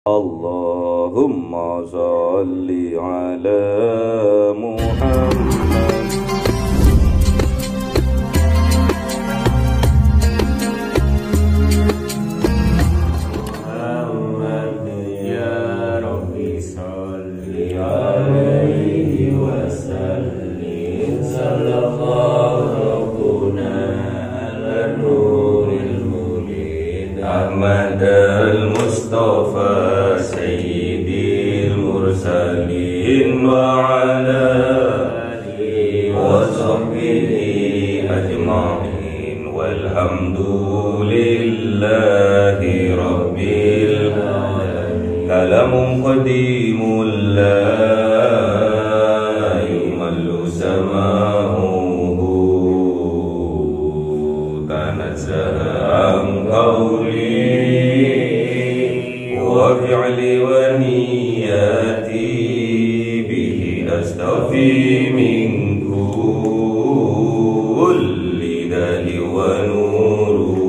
Allahumma sholli ala Muhammad. Ahmad al-Mustafa Sayyidil Mursalin wa ala alihi wa sahbihi ajma'in walhamdulillahi rabbil alamin. Kalamun qadimul la yumallu sama'uhu tanazzaha an qawli وفعلي ونياتي به أستوفي من كل دال ونوره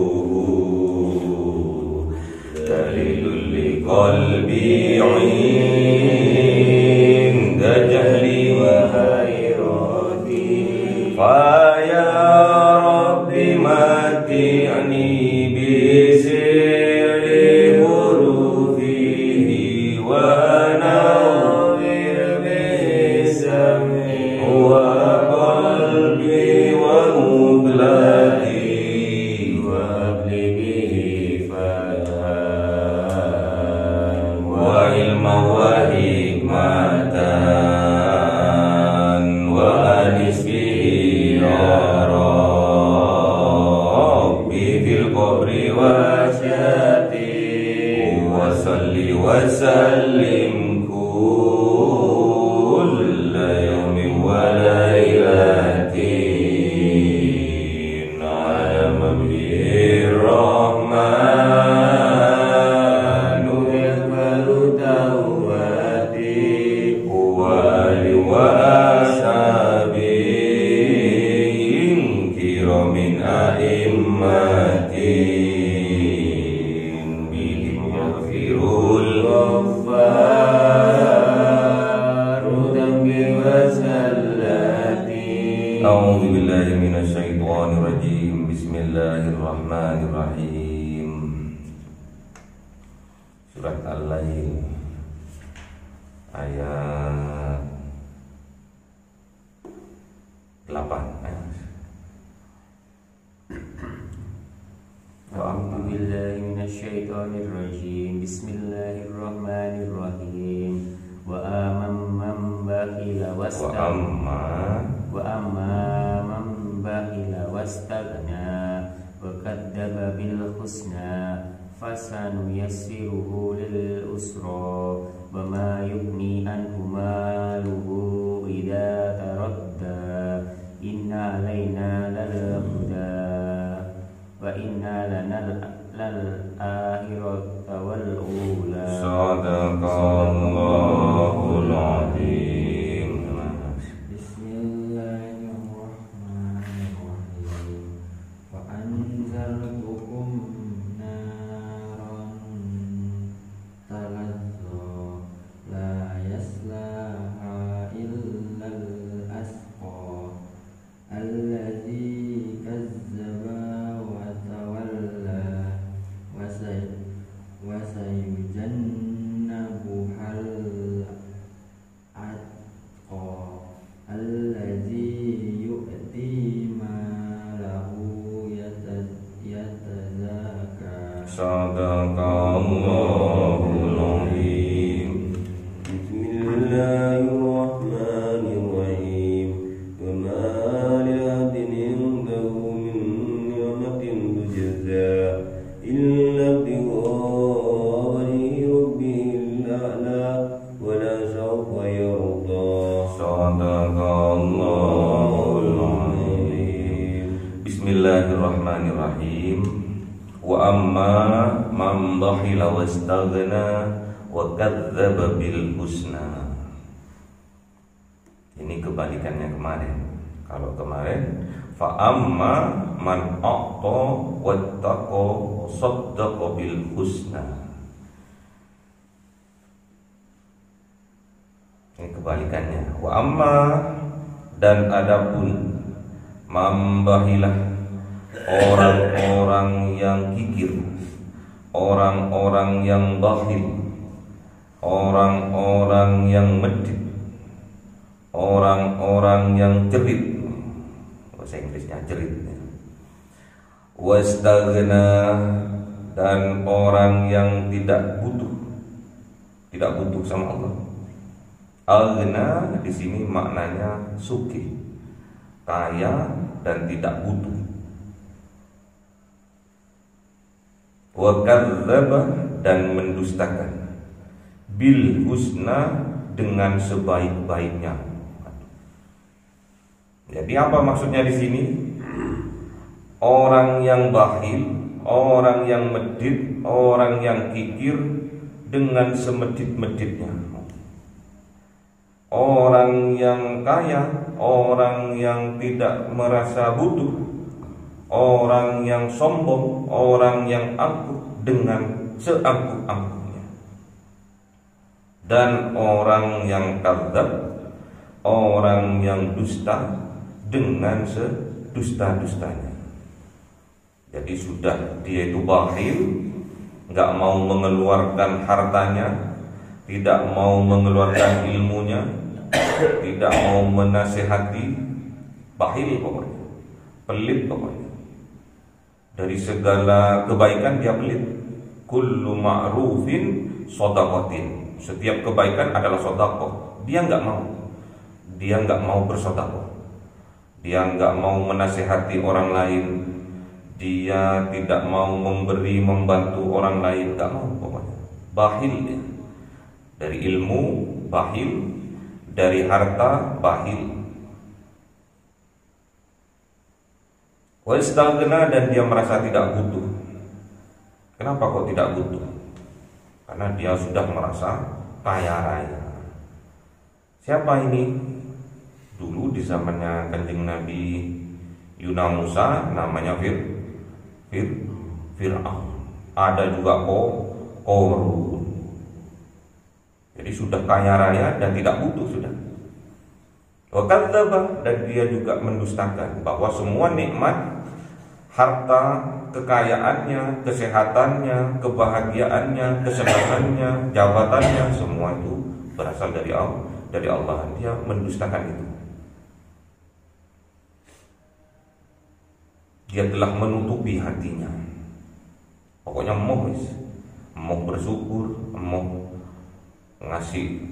دليل لقلبي عند جهلي وحيرتي فيا رب متعني بسر وسلم كل يوم وليلة على مبدئ الرحمن يقبل توبتي وآله وأصحابه كرام أئمتي A'udzu billahi minasyaitonir rajim. Bismillahirrahmanirrahim. Surat Al-Lail ayat 8. A'udzu billahi minasyaitonir rajim. Bismillahirrahmanirrahim. Wa amman bakhila wastaghna wa kadzdzaba bil husna fasanuyassiruhu lil usra wa ma yughni anhu maluhu idza taradda inna alaina lal huda wa inna lal akhirata wal ula. Sadaqallahul azim. Sadaqallahul azim. Bismillahirrahmanirrahim. Wa ma li ahadin indahu min ni'matin tujza illa ibtigha'a rabbihil a'la wa la sawfa yarda. Sadaqallahul azim. Bismillahirrahmanirrahim. Wa amma man bakhila wastaghna wa kadzdzaba bil husna. Ini kebalikannya kemarin. Kalau kemarin fa amma man a'ta wattaqa saddaqa bil husna. Ini kebalikannya. Wa amma, dan adapun mambahilah, orang-orang yang kikir, orang-orang yang bakhil, orang-orang yang medit, orang-orang yang cerit, bahasa Inggrisnya cerit, wastaghna, dan orang yang tidak butuh sama Allah. Aghna di sini maknanya sugih, kaya dan tidak butuh. Wa kadzdzaba, dan mendustakan, bil husna, dengan sebaik-baiknya. Jadi apa maksudnya di sini? Orang yang bakhil, orang yang medit, orang yang kikir dengan semedit-meditnya. Orang yang kaya, orang yang tidak merasa butuh, orang yang sombong, orang yang angkuh dengan seangkuh-angkuhnya. Dan orang yang kadzdzab, orang yang dusta dengan sedusta-dustanya. Jadi sudah dia itu bakhil, nggak mau mengeluarkan hartanya, tidak mau mengeluarkan ilmunya, tidak mau menasehati, bakhil pokoknya, pelit pokoknya. Dari segala kebaikan dia pelit. Kullu ma'rufin shadaqatin, setiap kebaikan adalah sedekah. Dia nggak mau bersedekah, dia nggak mau menasehati orang lain, dia tidak mau membantu orang lain, nggak mau pokoknya. Bakhil dia. Dari ilmu bakhil, dari harta bakhil. Wa istaghna, dan dia merasa tidak butuh. Kenapa kok tidak butuh? Karena dia sudah merasa kaya raya. Siapa ini? Dulu di zamannya Kanjeng Nabi Yuna Musa namanya Fir'aun. Ada juga Qarun. Jadi sudah kaya raya dan tidak butuh sudah. Wa kadzdzaba, dan dia juga mendustakan bahwa semua nikmat, harta, kekayaannya, kesehatannya, kebahagiaannya, kesenangannya, jabatannya, semua itu berasal dari Allah. Dia mendustakan itu. Dia telah menutupi hatinya. Pokoknya mau bersyukur, mau ngasih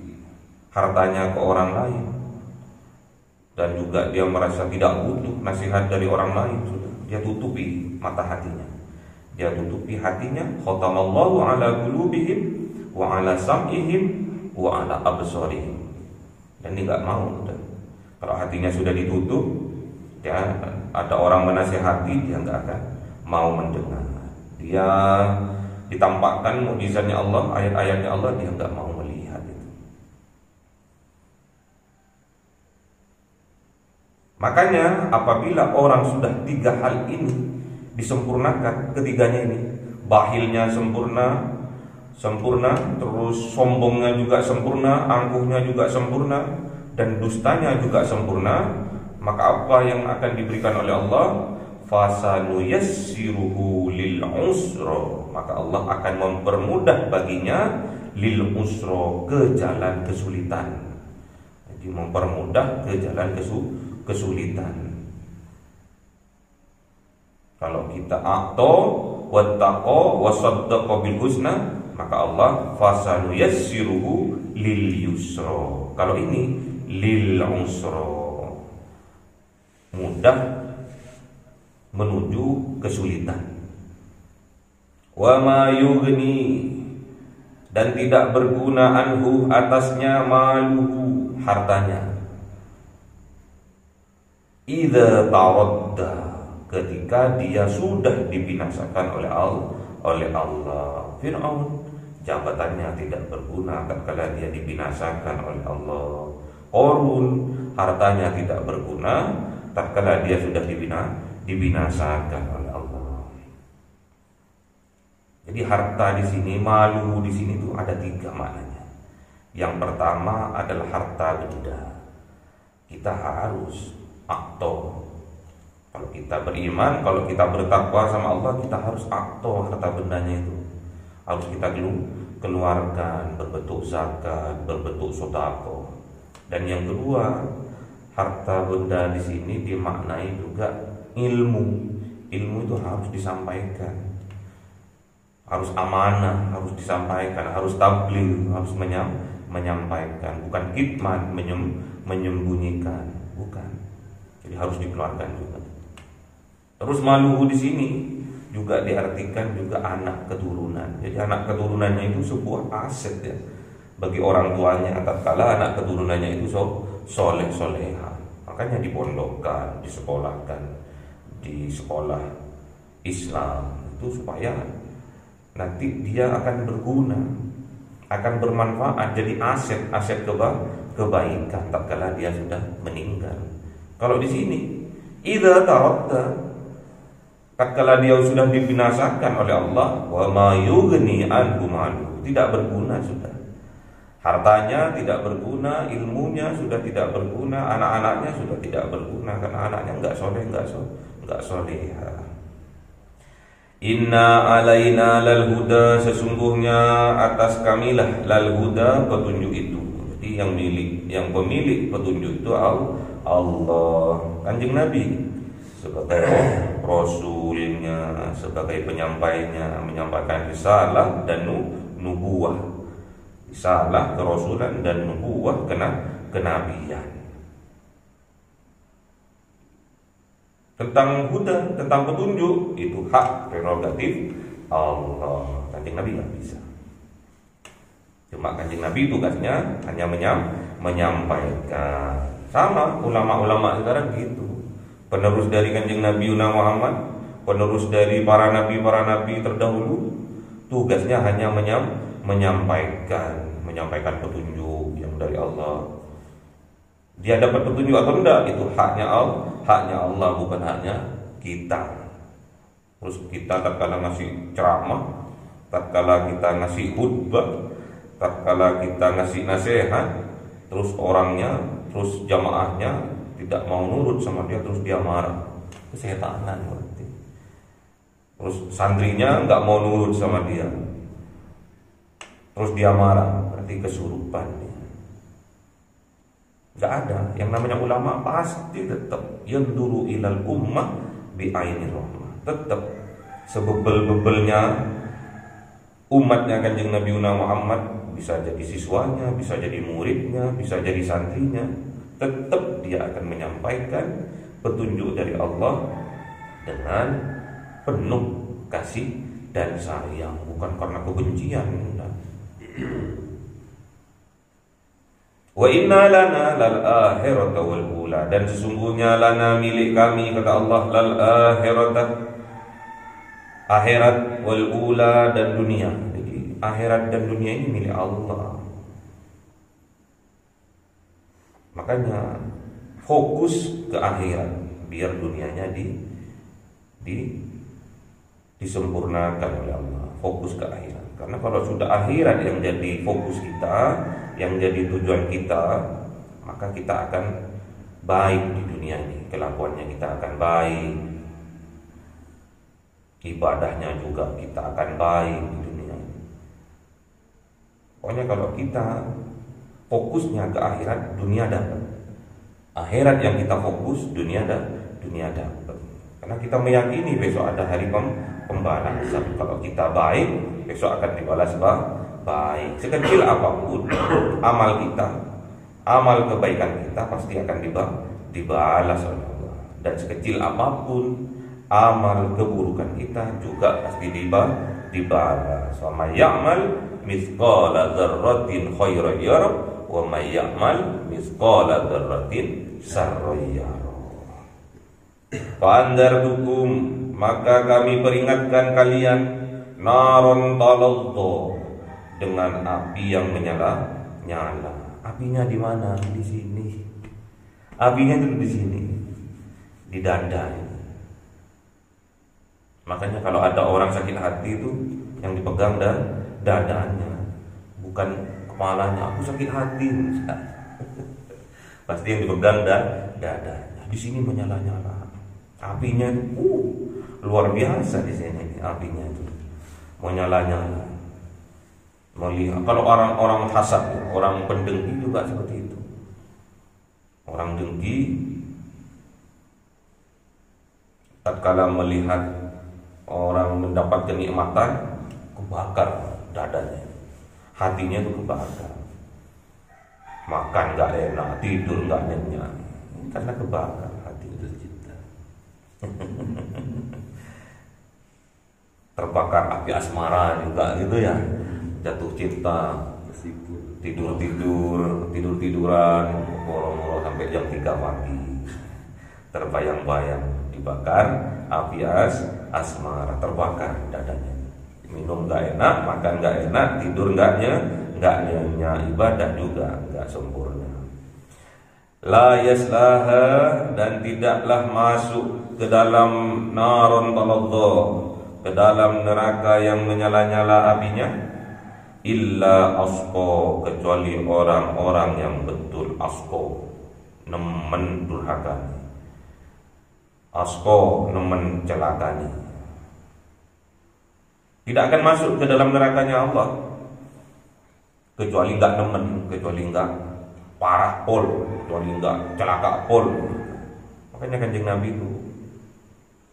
hartanya ke orang lain, dan juga dia merasa tidak butuh nasihat dari orang lain. Sudah dia tutupi mata hatinya, dia tutupi hatinya. Khatamallahu ala qulubihim wa ala sam'ihim wa ala absarihim. Dan dia nggak mau. Dan kalau hatinya sudah ditutup, ya ada orang menasihati, dia nggak akan mau mendengar. Dia ditampakkan mukjizatnya Allah, ayat-ayatnya Allah, dia nggak mau melihat itu. Makanya apabila orang sudah tiga hal ini disempurnakan, ketiganya ini, bakhilnya sempurna, terus sombongnya juga sempurna, angkuhnya juga sempurna, dan dustanya juga sempurna, maka apa yang akan diberikan oleh Allah? Fasanuyassiruhu lil usra, maka Allah akan mempermudah baginya lil usra, ke jalan kesulitan. Jadi mempermudah ke jalan kesulitan. Kalau kita aqta wattaqa wasaddaqa bil husna, maka Allah fasanuyassiruhu lil yusra. Kalau ini lil usra, mudah menuju kesulitan. Wa ma yughni, dan tidak berguna anhu, atasnya, maluhu, hartanya, idza taradda, ketika dia sudah dibinasakan oleh Allah. Fir'aun jabatannya tidak berguna tatkala dia dibinasakan oleh Allah. Qarun hartanya tidak berguna tatkala dia sudah dibinasakan oleh Allah. Jadi harta di sini, malu di sini itu ada tiga maknanya. Yang pertama adalah harta benda. Kita harus akto. Kalau kita beriman, kalau kita bertakwa sama Allah, kita harus akto harta bendanya itu. Harus kita keluarkan berbentuk zakat, berbentuk sedekah. Dan yang kedua, harta benda di sini dimaknai juga ilmu. Ilmu itu harus disampaikan, harus amanah, harus disampaikan, harus tabligh, harus menyampaikan, bukan kitman, menyembunyikan, bukan. Jadi harus dikeluarkan juga. Terus maluhu di sini juga diartikan juga anak keturunan. Jadi anak keturunannya itu sebuah aset ya bagi orang tuanya, tatkala anak keturunannya itu soleh soleha. Makanya dipondokkan, disekolahkan di sekolah Islam itu supaya nanti dia akan berguna, akan bermanfaat, jadi aset kebaikan tatkala dia sudah meninggal. Kalau di sini idza taradda, tatkala dia sudah dibinasakan oleh Allah, wa ma yughni anhu malu, tidak berguna sudah. Hartanya tidak berguna, ilmunya sudah tidak berguna, anak-anaknya sudah tidak berguna karena anaknya enggak soleha. Inna alaina lal huda, sesungguhnya atas kamilah lal huda, petunjuk itu. Jadi yang pemilik petunjuk itu Allah. Kanjeng Nabi sebagai rasulnya, sebagai penyampainya, menyampaikan risalah dan nubuwah, risalah kerasulan dan nubuwah kenabian. Tentang huda, tentang petunjuk, itu hak prerogatif Allah. Kanjeng Nabi nggak bisa. Cuma kanjeng Nabi tugasnya hanya menyampaikan. Sama ulama-ulama sekarang gitu. Penerus dari kanjeng Nabi Muhammad, penerus dari para nabi terdahulu, tugasnya hanya menyampaikan petunjuk yang dari Allah. Dia dapat petunjuk atau enggak, itu haknya Allah, bukan haknya kita. Terus kita tatkala ngasih ceramah, tatkala kita ngasih khutbah, tatkala kita ngasih nasihat, terus orangnya, terus jamaahnya tidak mau nurut sama dia, terus dia marah, kesetanan berarti. Terus santrinya nggak mau nurut sama dia, terus dia marah, berarti kesurupan. Gak ada. Yang namanya ulama pasti tetap yanduru ilal ummah bi ainir rahmah. Tetap sebebel-bebelnya umatnya kanjeng Nabi Muhammad, bisa jadi siswanya, bisa jadi muridnya, bisa jadi santrinya, tetap dia akan menyampaikan petunjuk dari Allah dengan penuh kasih dan sayang, bukan karena kebencian. Wa inna lana lal akhirata wal ula, dan sesungguhnya lana milik kami, kata Allah, lal akhirata, akhirat, wal ula, dan dunia. Jadi akhirat dan dunia ini milik Allah. Makanya fokus ke akhirat biar dunianya disempurnakan oleh Allah. Fokus ke akhirat. Karena kalau sudah akhirat yang jadi fokus kita, yang jadi tujuan kita, maka kita akan baik di dunia ini. Kelakuannya kita akan baik, ibadahnya juga kita akan baik di dunia ini. Pokoknya kalau kita fokusnya ke akhirat, dunia dapat. Akhirat yang kita fokus, dunia dapat. Karena kita meyakini besok ada hari pembalasan. Kalau kita baik, besok akan dibalas baik. Sekecil apapun amal kita, amal kebaikan kita pasti akan dibalas oleh Allah. Dan sekecil apapun amal keburukan kita juga pasti dibalas. Wa may ya'mal mithqala dzarratin khairan yarah wa may ya'mal mithqala dzarratin syarran yarah. Fa andartukum, maka kami peringatkan kalian, naron taladha, dengan api yang menyala. Apinya di mana? Di sini. Apinya itu di sini, di dada. Makanya kalau ada orang sakit hati itu yang dipegang dadanya, bukan kepalanya, aku sakit hati. Pasti yang dipegang dada. Di sini menyala-nyala. Apinya luar biasa di sini apinya itu. Menyala-nyala. Melihat kalau orang-orang hasad, orang pendengki juga seperti itu. Orang dengki tatkala melihat orang mendapat kenikmatan, kebakar dadanya, hatinya itu kebakar. Makan nggak enak, tidur nggak nyenyak, karena kebakar hati itu tercipta. Terbakar api asmara juga gitu ya, jatuh cinta, tiduran, moro-moro sampai jam 3 pagi, terbayang-bayang dibakar api asmara, terbakar dadanya. Minum nggak enak, makan nggak enak, tidur nggak nyenyak, ibadah juga nggak sempurna. La yaslaha, dan tidaklah masuk ke dalam naron taladha, ke dalam neraka yang menyala-nyala apinya, illa asqa, kecuali orang-orang yang betul asqa, nemen durhakani, asqa nemen celakani. Tidak akan masuk ke dalam nerakanya Allah kecuali enggak nemen, kecuali enggak parah pol, kecuali enggak celaka pol. Makanya Kanjeng Nabi itu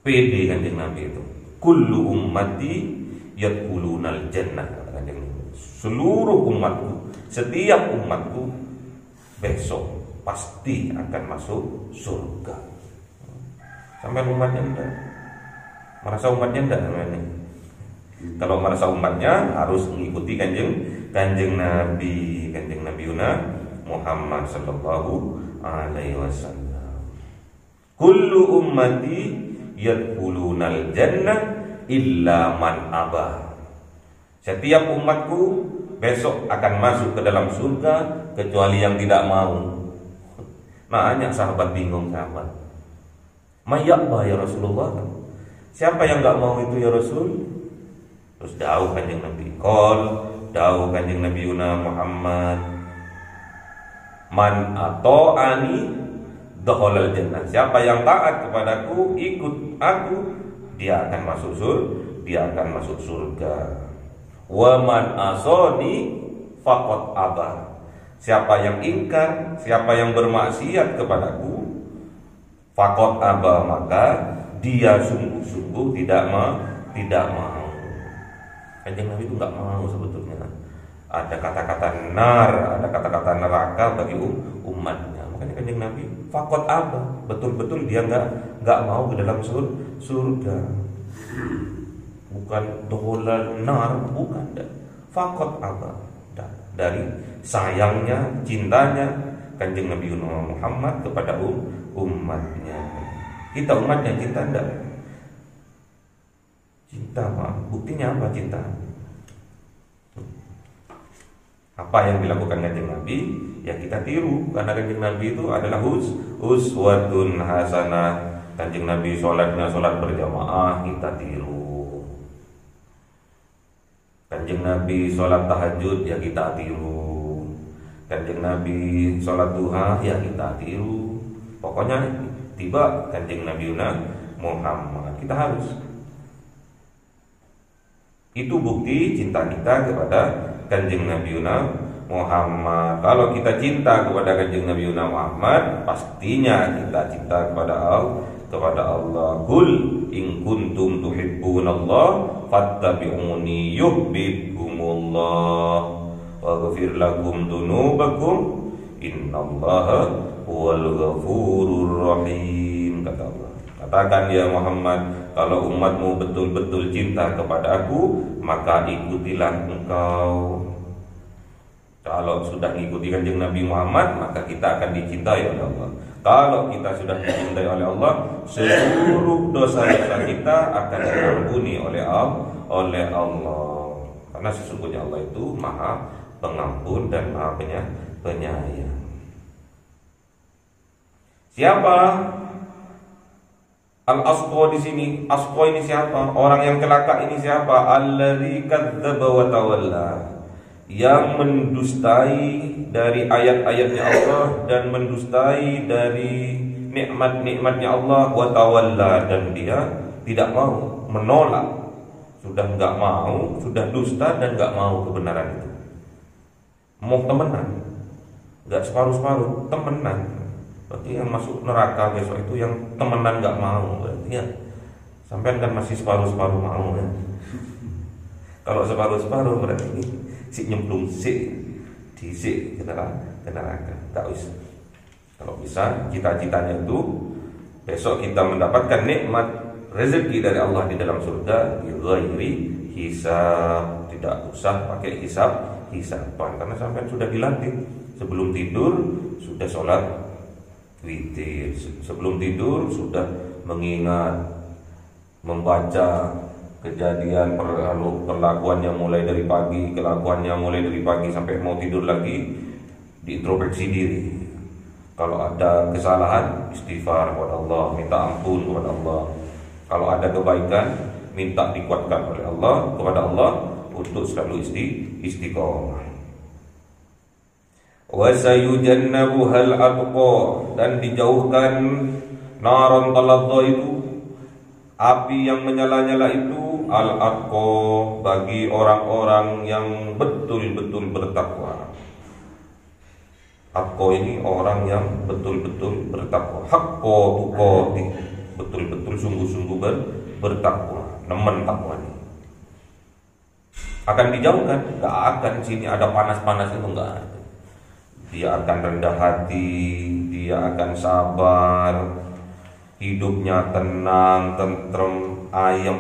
pede, Kanjeng Nabi itu kullu ummati yadkhulunal jannah, kata Kanjeng Nabi. Seluruh umatku, setiap umatku besok pasti akan masuk surga. Sampai umatnya enggak merasa umatnya enggak namanya. Kalau merasa umatnya harus mengikuti kanjeng Nabi Muhammad sallallahu alaihi wasallam. Kullu ummati yadkhulunal jannah illa man abah. Setiap umatku besok akan masuk ke dalam surga kecuali yang tidak mau. Makanya sahabat bingung, sahabat. Mayyabah ya Rasulullah. Siapa yang enggak mau itu ya Rasul? Terus dawuh Kanjeng Nabi, dawuh Kanjeng Nabi Muhammad, man ata'ani dakhalal jannah. Siapa yang taat kepadaku, ikut aku, dia akan masuk surga. Wa man asani faqad abah. Siapa yang ingkar, siapa yang bermaksiat kepadaku, faqad abah, maka dia sungguh-sungguh tidak mau. Kanjeng Nabi itu nggak mau sebetulnya ada kata-kata nar, ada kata-kata neraka bagi umatnya. Makanya Kanjeng Nabi faqad abah, betul-betul dia nggak mau ke dalam surga. Bukan dohulal nar, bukan. Faqad abah, dari sayangnya, cintanya Kanjeng Nabi Muhammad kepada umatnya. Kita umatnya cinta enggak? Cinta, Pak. Buktinya apa cinta? Apa yang dilakukan Kanjeng Nabi, ya kita tiru, karena Kanjeng Nabi itu adalah uswatun hasanah. Kanjeng Nabi sholatnya sholat berjamaah, kita tiru. Kanjeng Nabi sholat tahajud, ya kita tiru. Kanjeng Nabi sholat duha, ya kita tiru. Pokoknya tiba Kanjeng Nabi Muhammad, kita harus. Itu bukti cinta kita kepada Kanjeng Nabi Muhammad. Kalau kita cinta kepada Kanjeng Nabi Muhammad, pastinya kita cinta kepada Allah. Qul in kuntum tuhibbunallah fattabi'uni yuhibbukumullah waghfir lakum dzunubakum innallaha huwal ghafurur rahim, kata Allah. Katakan ya Muhammad, kalau umatmu betul-betul cinta kepada aku, maka ikutilah engkau. Kalau sudah mengikuti Kanjeng Nabi Muhammad, maka kita akan dicintai oleh Allah. Kalau kita sudah dicintai oleh Allah, seluruh dosa-dosa kita akan diampuni oleh Allah. Karena sesungguhnya Allah itu Maha Pengampun dan Maha Penyayang. Siapa Al-asqa di sini? Asqa ini siapa? Orang yang celaka ini siapa? Alladzi kadzdzaba wa tawalla. yang mendustai dari ayat-ayatnya Allah dan mendustai dari nikmat-nikmatnya Allah, wa tawalla, dan dia tidak mau, menolak, sudah nggak mau, sudah dusta dan nggak mau kebenaran itu. Mau temenan, nggak separuh-separuh, temenan. Berarti yang masuk neraka besok itu yang temenan nggak mau, berarti ya sampean kan masih separuh-separuh mau kan. Kalau separuh-separuh berarti si nyemplung si ke neraka. Tak bisa. Kalau bisa cita-citanya itu besok kita mendapatkan nikmat rezeki dari Allah di dalam surga ghairi hisab, tidak usah pakai hisaban karena sampean sudah dilantik. Sebelum tidur sudah sholat witir, sebelum tidur sudah mengingat, membaca kejadian perlakuannya mulai dari pagi, kelakuannya mulai dari pagi sampai mau tidur lagi, diintrospeksi diri. Kalau ada kesalahan, istighfar kepada Allah, minta ampun kepada Allah. Kalau ada kebaikan, minta dikuatkan oleh Allah kepada Allah untuk selalu istiqomah. Wa sayujannabuhal atqa, dan dijauhkan naron taladha itu, api yang menyala-nyala itu, al-atqa, bagi orang-orang yang betul-betul bertakwa. Atqa ini orang yang betul-betul bertakwa. Haqqa tuqati, betul-betul sungguh-sungguh bertakwa, nemen takwanya. Akan dijauhkan, enggak akan sini ada panas-panas itu, enggak ada. Dia akan rendah hati, dia akan sabar, hidupnya tenang, tentrem, ayem,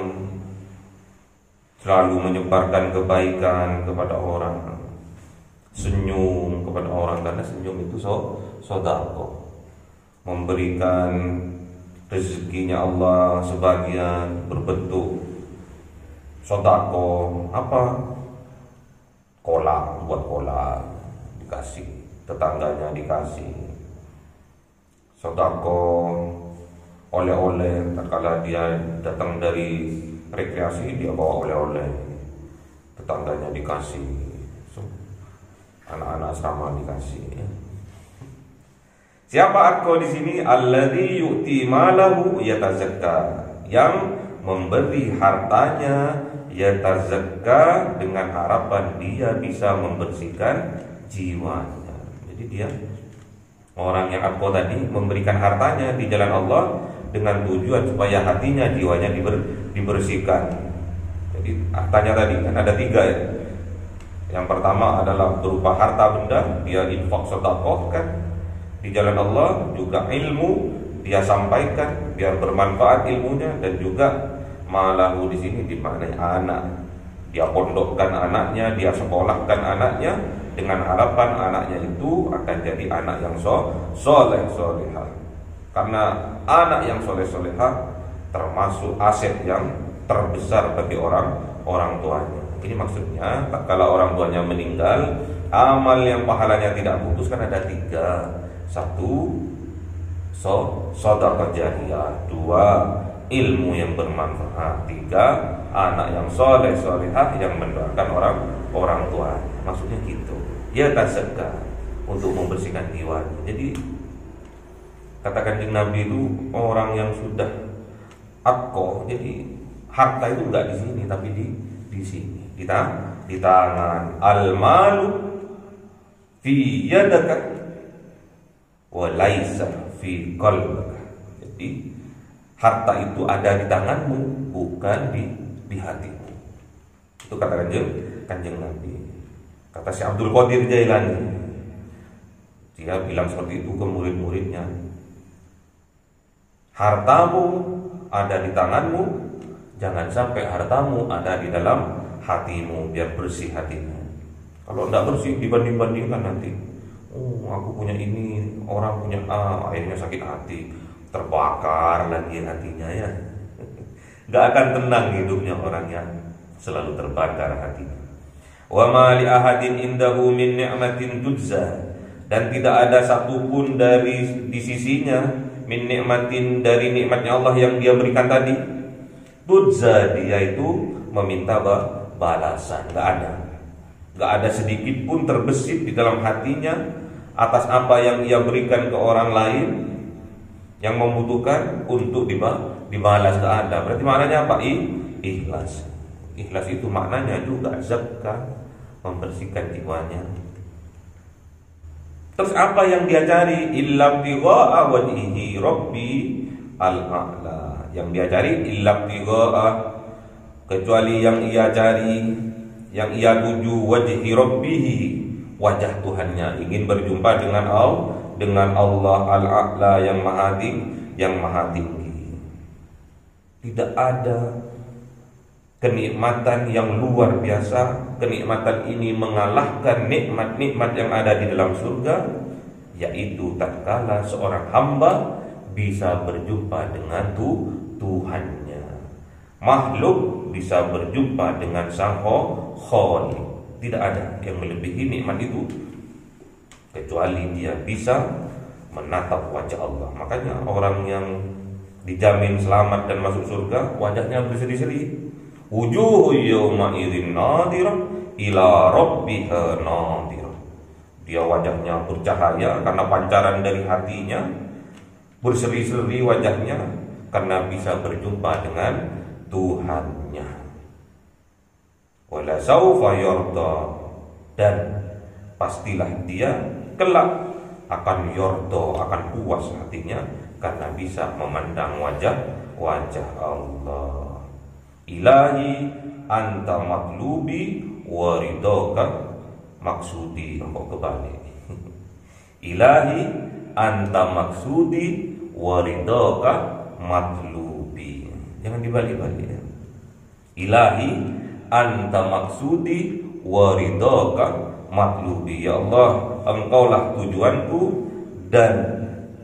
selalu menyebarkan kebaikan kepada orang, senyum kepada orang, karena senyum itu sedekah, memberikan rezekinya Allah sebagian berbentuk sedekah. Apa? Kola, buat kola dikasih, tetangganya dikasih. Sedekah oleh-oleh, tatkala dia datang dari rekreasi dia bawa oleh-oleh, tetangganya dikasih, anak-anak asrama dikasih. Siapa atqa di sini? Alladzi yu'ti malahu yatazakka, yang memberi hartanya yatazakka dengan harapan dia bisa membersihkan jiwanya. Jadi dia orang yang atqa tadi memberikan hartanya di jalan Allah dengan tujuan supaya hatinya, jiwanya dibersihkan. Jadi hartanya tadi kan ada 3 ya. Yang pertama adalah berupa harta benda, dia infak sedekah kan di jalan Allah, juga ilmu dia sampaikan biar bermanfaat ilmunya, dan juga malahu di sini dimaknai anak. Dia pondokkan anaknya, dia sekolahkan anaknya dengan harapan anaknya itu akan jadi anak yang soleh solehah. Karena anak yang soleh solehah termasuk aset yang terbesar bagi orang tuanya. Ini maksudnya, kalau orang tuanya meninggal, amal yang pahalanya tidak putus kan ada 3. 1, sedekah jariyah. 2, ilmu yang bermanfaat. 3, anak yang soleh solehah yang mendoakan orang tua. Maksudnya gitu. Dia tazakka untuk membersihkan jiwa. Jadi katakan Nabi itu orang yang sudah atqa. Jadi harta itu enggak di sini tapi di sini. Di tangan. Al-malu fi yadaka wa laisa fi qalbika. Jadi harta itu ada di tanganmu, bukan di hatimu. Itu kata kanjeng Nabi. Kata Syekh Abdul Qadir Jailani, dia bilang seperti itu ke murid-muridnya. Hartamu ada di tanganmu, jangan sampai hartamu ada di dalam hatimu, biar bersih hatimu. Kalau tidak bersih, dibanding-bandingkan nanti. Oh, aku punya ini, orang punya A, akhirnya sakit hati, terbakar lagi hatinya ya. Gak akan tenang hidupnya orang yang selalu terbakar hatinya. Wa ma li ahadin indahu min ni'matin tujza, dan tidak ada satupun dari di sisinya min ni'matin, dari nikmatnya Allah yang dia berikan tadi, tujza, dia itu meminta balasan, gak ada. Gak ada sedikit pun terbesit di dalam hatinya atas apa yang ia berikan ke orang lain yang membutuhkan untuk dibalas. Gak ada. Berarti maknanya apa? Ikhlas. Ikhlas itu maknanya juga zakat, membersihkan jiwanya. Terus apa yang dia cari? Illa btigha'a wajhihi rabbi al-a'la. Yang dia cari illa btigha'a, kecuali yang ia cari, yang ia tuju wajhi rabbihi, wajah Tuhannya, ingin berjumpa dengan Allah al-a'la, yang maha tinggi. Tidak ada kenikmatan yang luar biasa, kenikmatan ini mengalahkan nikmat-nikmat yang ada di dalam surga, yaitu tatkala seorang hamba bisa berjumpa dengan Tuhannya. Makhluk bisa berjumpa dengan Sang Khaliq. Tidak ada yang melebihi nikmat itu kecuali dia bisa menatap wajah Allah. Makanya orang yang dijamin selamat dan masuk surga, wajahnya berseri-seri. Wujuhu yawma idzin nadhirah ila rabbiha nadhirah. Dia wajahnya bercahaya karena pancaran dari hatinya, berseri-seri wajahnya karena bisa berjumpa dengan Tuhannya. Wala saufa yarda, dan pastilah dia kelak akan yarda, akan puas hatinya karena bisa memandang wajah Allah. Ilahi anta matlubi wa ridaka maksudi. Kok kebalik? Ilahi anta maksudi wa ridaka matlubi. Jangan dibalik-balik ya. Ilahi anta maksudi wa ridaka matlubi. Ya Allah, engkaulah tujuanku dan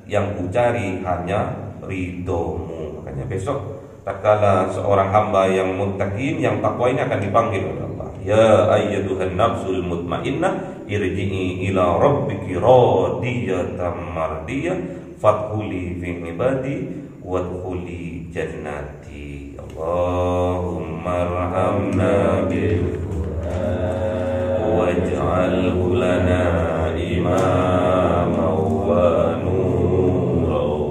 yang kucari hanya ridhomu. Makanya besok tatkala seorang hamba yang muttaqin, yang takwa ini akan dipanggil oleh Allah. Ya ayyatuhan nafsul mutmainnah irji'i ila rabbiki radiyatan mardiyah fadkhuli fi ibadi wadkhuli jannati. Allahumma arhamna bil Qur'an waj'alhu lana imama wa nuran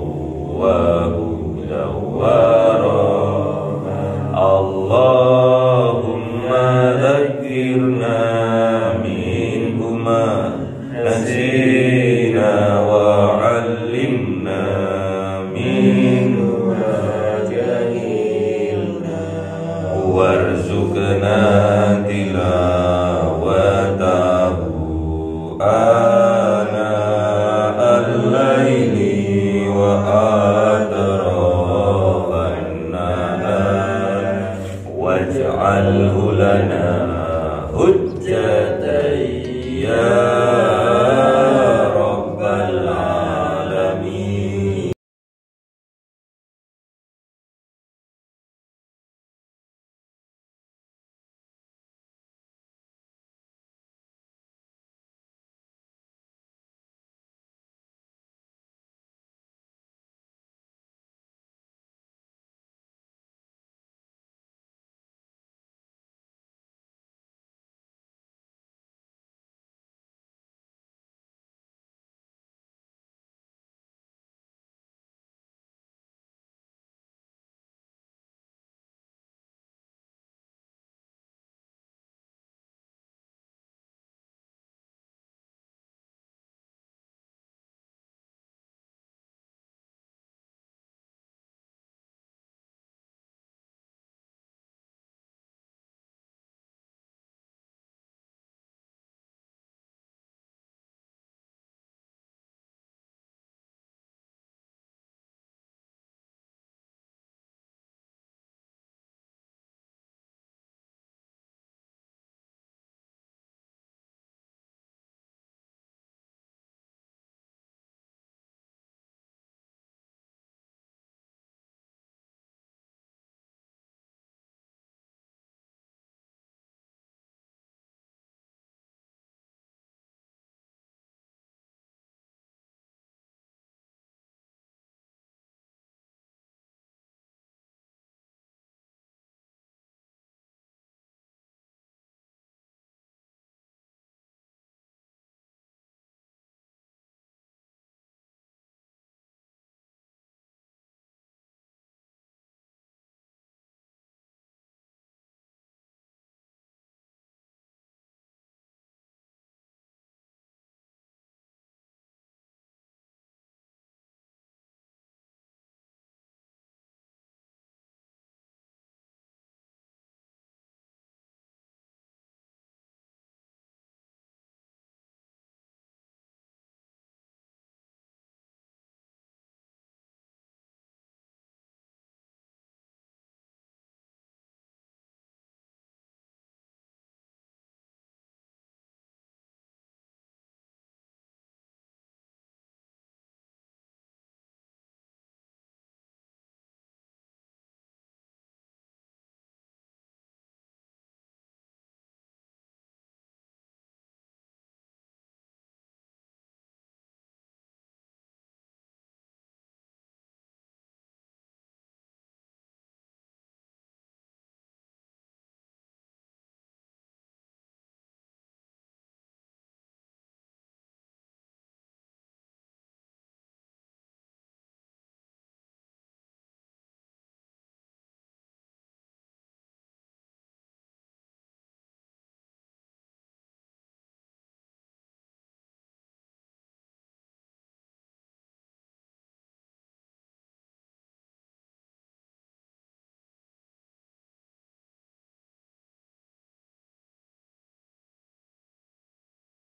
wa hudan wa Allahumma dzakirna minhuma nasina wa 'allimna minhuma jahilna warzuqna tilawatahu ana al-laili wa waj'alhu lana hujjatan ya